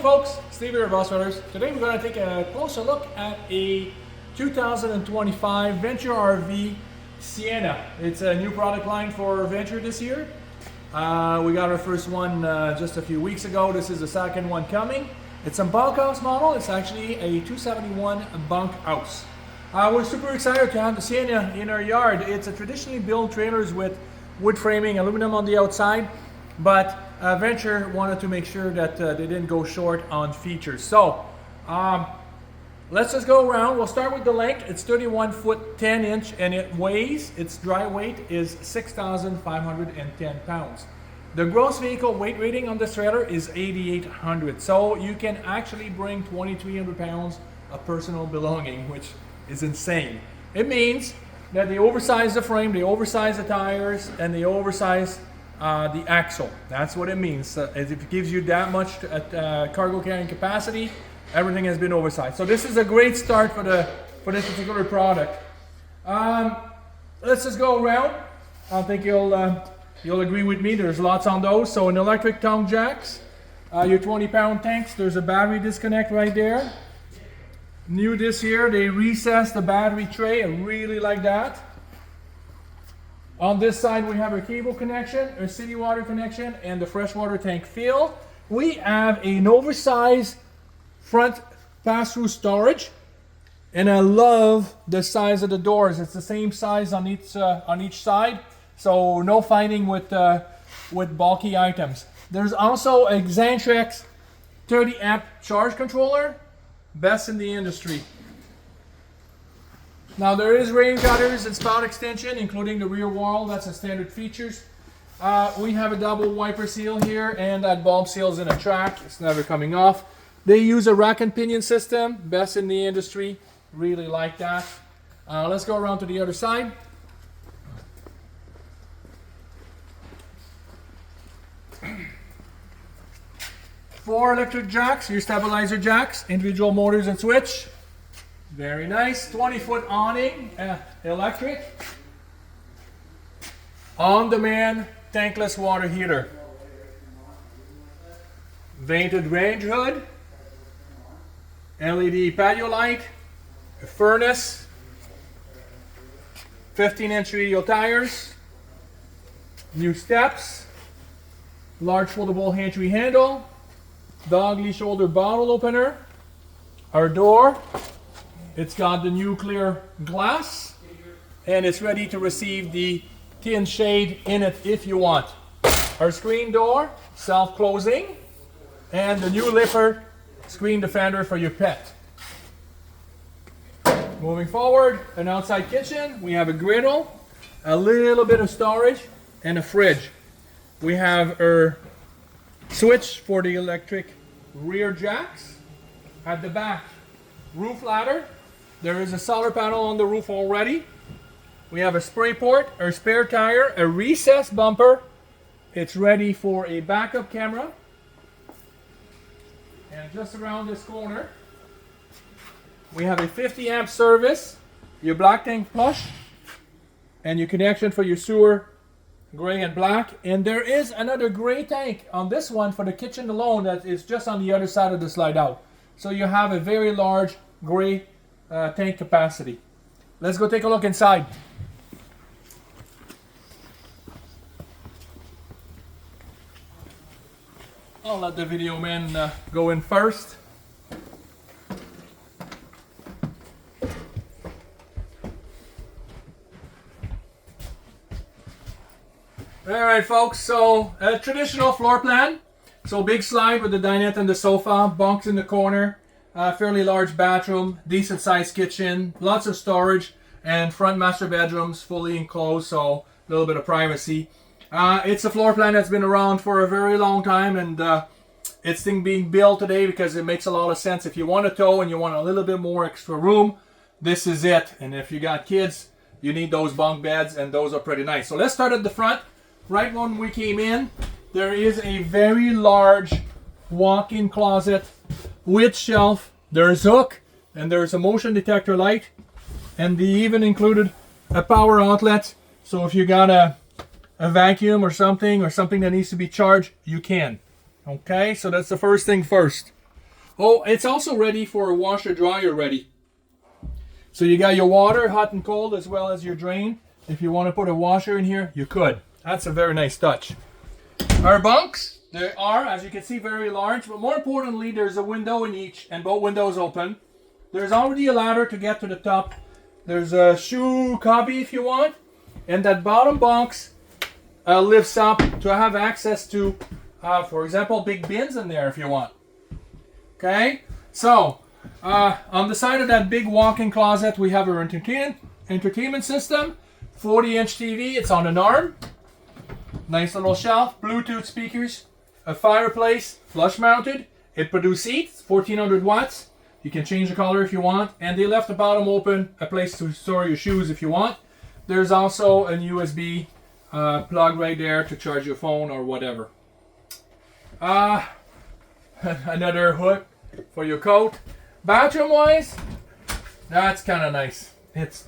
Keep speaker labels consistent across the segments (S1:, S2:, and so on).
S1: folks, Steve here at Venture Rv. Today we're going to take a closer look at a 2025 Venture Rv Sienna. It's a new product line for Venture this year. We got our first one just a few weeks ago. This is the second one coming. It's a bunkhouse model. It's actually a 271 bunkhouse. We're super excited to have the Sienna in our yard. It's a traditionally built trailers with wood framing, aluminum on the outside, but Venture wanted to make sure that they didn't go short on features. So let's just go around. We'll start with the length. It's 31 foot 10 inch and it weighs, its dry weight is 6,510 pounds. The gross vehicle weight rating on this trailer is 8,800. So you can actually bring 2,300 pounds of personal belonging, which is insane. It means that they oversize the frame, they oversize the tires, and they oversize the axle. That's what it means. If it gives you that much cargo carrying capacity, everything has been oversized. So this is a great start for this particular product. Let's just go around. I think you'll agree with me. There's lots on those. So an electric tongue jacks, your 20-pound tanks. There's a battery disconnect right there. New this year, they recessed the battery tray. I really like that. On this side, we have a cable connection, a city water connection, and the freshwater tank fill. We have an oversized front pass-through storage, and I love the size of the doors. It's the same size on each side, so no fighting with bulky items. There's also a Xantrex 30 amp charge controller, best in the industry. Now there is rain gutters and spout extension, including the rear wall. That's a standard features. We have a double wiper seal here, and that bulb seal's in a track. It's never coming off. They use a rack and pinion system, best in the industry. Really like that. Let's go around to the other side. Four electric jacks, your stabilizer jacks, individual motors and switch. Very nice. 20-foot awning, electric. On-demand tankless water heater. Vented range hood. LED patio light. A furnace. 15-inch radial tires. New steps. Large foldable entry handle. Doggy shoulder bottle opener. Our door. It's got the new clear glass, and it's ready to receive the tin shade in it if you want. Our screen door, self-closing, and the new Lippert screen defender for your pet. Moving forward, an outside kitchen. We have a griddle, a little bit of storage, and a fridge. We have our switch for the electric rear jacks. At the back, roof ladder. There is a solar panel on the roof already. We have a spray port, a spare tire, a recessed bumper. It's ready for a backup camera. And just around this corner, we have a 50 amp service, your black tank flush, and your connection for your sewer, gray and black. And there is another gray tank on this one for the kitchen alone that is just on the other side of the slide out. So you have a very large gray tank capacity. Let's go take a look inside. I'll let the video man go in first. Alright folks, so a traditional floor plan. So big slide with the dinette and the sofa, bunks in the corner. Fairly large bathroom, decent sized kitchen, lots of storage, and front master bedrooms fully enclosed, so a little bit of privacy. It's a floor plan that's been around for a very long time, and it's being built today because it makes a lot of sense. If you want a tow and you want a little bit more extra room, this is it. And if you got kids, you need those bunk beds, and those are pretty nice. So let's start at the front. Right when we came in, there is a very large walk-in closet with shelf. There's hook, and there's a motion detector light, and they even included a power outlet, so if you got a vacuum or something that needs to be charged, you can. Okay, so that's the first thing first. Oh, it's also ready for a washer dryer ready. So you got your water, hot and cold, as well as your drain. If you want to put a washer in here, you could. That's a very nice touch. Our bunks, they are, as you can see, very large, but more importantly, there's a window in each, and both windows open. There's already a ladder to get to the top. There's a shoe cubby if you want, and that bottom box lifts up to have access to, for example, big bins in there if you want. Okay, so on the side of that big walk-in closet, we have our entertainment system, 40-inch TV. It's on an arm. Nice little shelf, Bluetooth speakers, a fireplace, flush mounted. It produces heat, 1400 watts. You can change the color if you want. And they left the bottom open, a place to store your shoes if you want. There's also a USB plug right there to charge your phone or whatever. Another hook for your coat. Bathroom wise, that's kind of nice. It's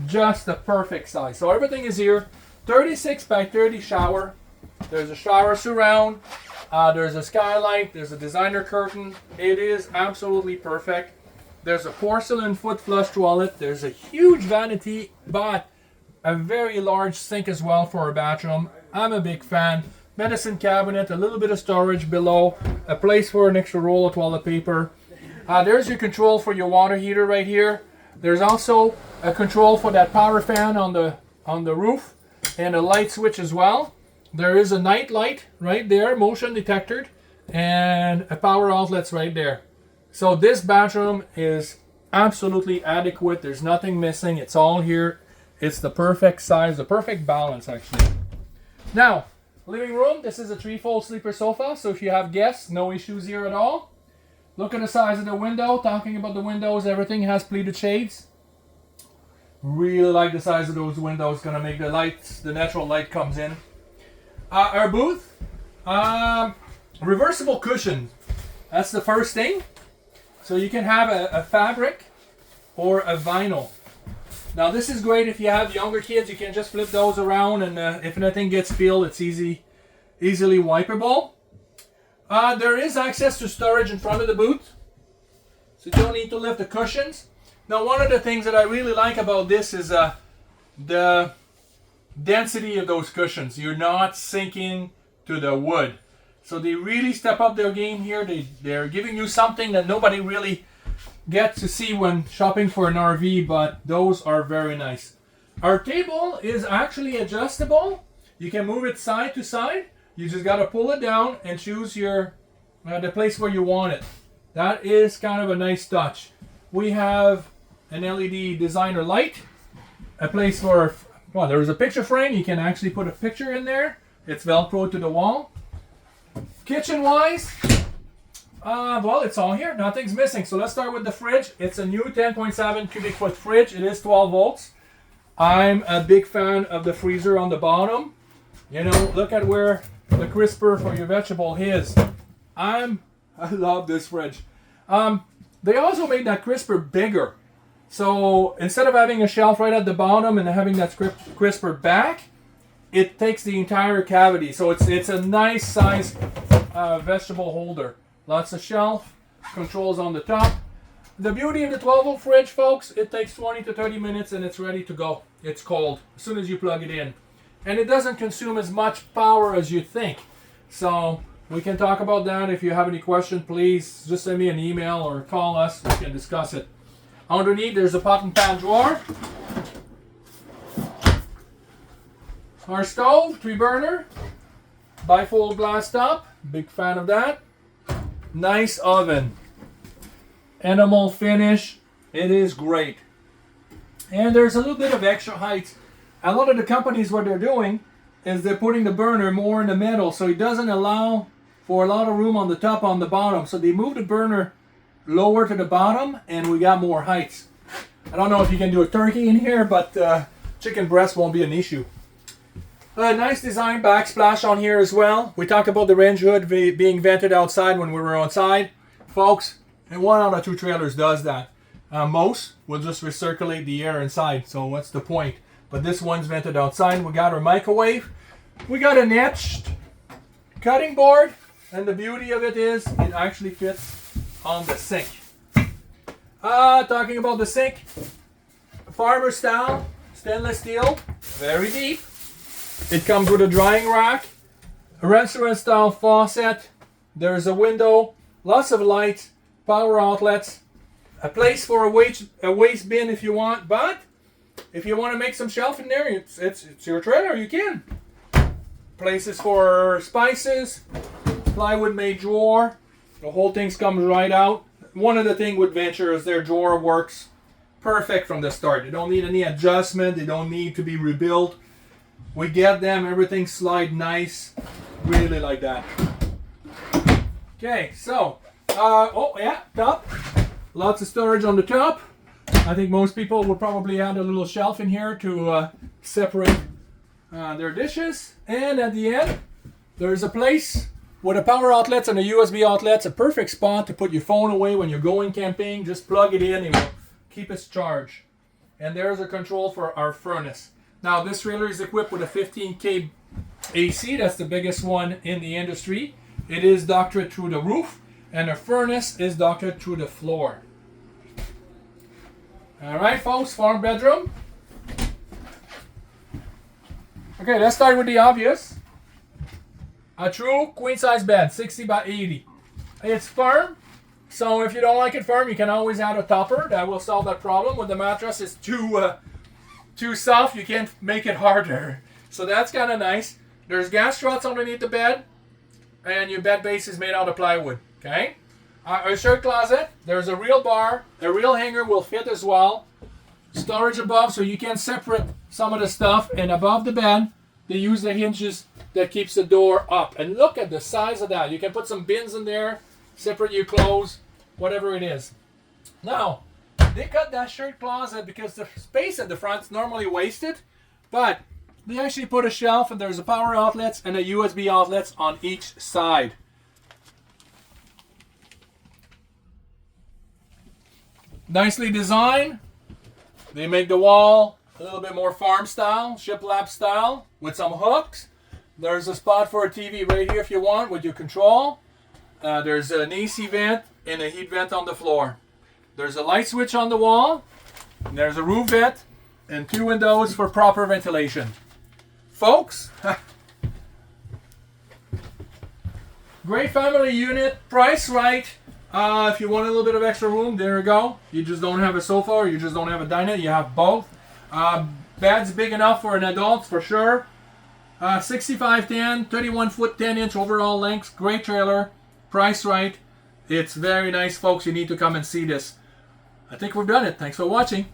S1: just the perfect size. So everything is here. 36 by 30 shower. There's a shower surround. There's a skylight. There's a designer curtain. It is absolutely perfect. There's a porcelain foot flush toilet. There's a huge vanity, but a very large sink as well for a bathroom. I'm a big fan. Medicine cabinet, a little bit of storage below, a place for an extra roll of toilet paper. There's your control for your water heater right here. There's also a control for that power fan on the roof, and a light switch as well. There is a night light right there, motion detected, and a power outlet's right there. So this bathroom is absolutely adequate. There's nothing missing. It's all here. It's the perfect size, the perfect balance actually. Now, living room, this is a 3-fold sleeper sofa, so if you have guests, no issues here at all. Look at the size of the window. Talking about the windows, everything has pleated shades. Really like the size of those windows. Gonna make the lights, the natural light comes in. Our booth, reversible cushion. That's the first thing. So you can have a fabric or a vinyl. Now this is great if you have younger kids. You can just flip those around, and if anything gets spilled, it's easily wipeable. There is access to storage in front of the booth, so you don't need to lift the cushions. Now, one of the things that I really like about this is the density of those cushions. You're not sinking to the wood. So they really step up their game here. They're giving you something that nobody really gets to see when shopping for an RV, but those are very nice. Our table is actually adjustable. You can move it side to side. You just got to pull it down and choose your the place where you want it. That is kind of a nice touch. We have an LED designer light, a place for, well, there is a picture frame. You can actually put a picture in there. It's Velcro to the wall. Kitchen wise, well, it's all here. Nothing's missing. So let's start with the fridge. It's a new 10.7 cubic foot fridge. It is 12 volts. I'm a big fan of the freezer on the bottom. You know, look at where the crisper for your vegetable is. I love this fridge. They also made that crisper bigger. So instead of having a shelf right at the bottom and having that crisper back, it takes the entire cavity. So it's a nice size vegetable holder. Lots of shelf, controls on the top. The beauty of the 12-volt fridge, folks, it takes 20 to 30 minutes and it's ready to go. It's cold as soon as you plug it in. And it doesn't consume as much power as you think. So we can talk about that. If you have any questions, please just send me an email or call us. We can discuss it. Underneath, there's a pot and pan drawer. Our stove, 3-burner, bifold glass top. Big fan of that. Nice oven. Enamel finish. It is great. And there's a little bit of extra height. A lot of the companies, what they're doing is they're putting the burner more in the middle, so it doesn't allow for a lot of room on the top, on the bottom. So they move the burner lower to the bottom, and we got more heights. I don't know if you can do a turkey in here, but chicken breast won't be an issue. A nice design backsplash on here as well. We talked about the range hood being vented outside when we were outside. Folks, and 1 out of 2 trailers does that. Most will just recirculate the air inside, so what's the point? But this one's vented outside. We got our microwave. We got an etched cutting board, and the beauty of it is it actually fits on the sink. Talking about the sink, farmer style, stainless steel, very deep. It comes with a drying rack, a restaurant style faucet. There's a window, lots of lights, power outlets, a place for a waste bin if you want, but if you want to make some shelf in there, it's your trailer, you can. Places for spices, plywood made drawer. The whole thing comes right out. One of the things with Venture is their drawer works perfect from the start. They don't need any adjustment. They don't need to be rebuilt. We get them, everything slide nice. Really like that. Okay, so, oh yeah, top. Lots of storage on the top. I think most people will probably add a little shelf in here to separate their dishes. And at the end, there's a place with a power outlets and a USB outlets. A perfect spot to put your phone away when you're going camping. Just plug it in, it will keep its charge. And there's a control for our furnace. Now this trailer is equipped with a 15K AC. That's the biggest one in the industry. It is ducted through the roof, and the furnace is ducted through the floor. All right, folks, farm bedroom. Okay, let's start with the obvious. A true queen size bed, 60 by 80. It's firm, so if you don't like it firm, you can always add a topper. That will solve that problem. When the mattress is too soft, you can't make it harder. So that's kind of nice. There's gas struts underneath the bed, and your bed base is made out of plywood. Okay. A shirt closet. There's a real bar. A real hanger will fit as well. Storage above, so you can separate some of the stuff. And above the bed, they use the hinges that keeps the door up. And look at the size of that. You can put some bins in there, separate your clothes, whatever it is. Now, they cut that shirt closet because the space at the front is normally wasted, but they actually put a shelf, and there's a power outlets and a USB outlets on each side. Nicely designed. They make the wall a little bit more farm style, shiplap style, with some hooks. There's a spot for a TV right here if you want with your control. There's an AC vent and a heat vent on the floor. There's a light switch on the wall. And there's a roof vent and 2 windows for proper ventilation. Folks, great family unit, price right. If you want a little bit of extra room, there you go. You just don't have a sofa, or you just don't have a dinette. You have both. Bed's big enough for an adult for sure. 65'10", 31 foot 10 inch overall length. Great trailer, price right. It's very nice, folks. You need to come and see this. I think we've done it. Thanks for watching.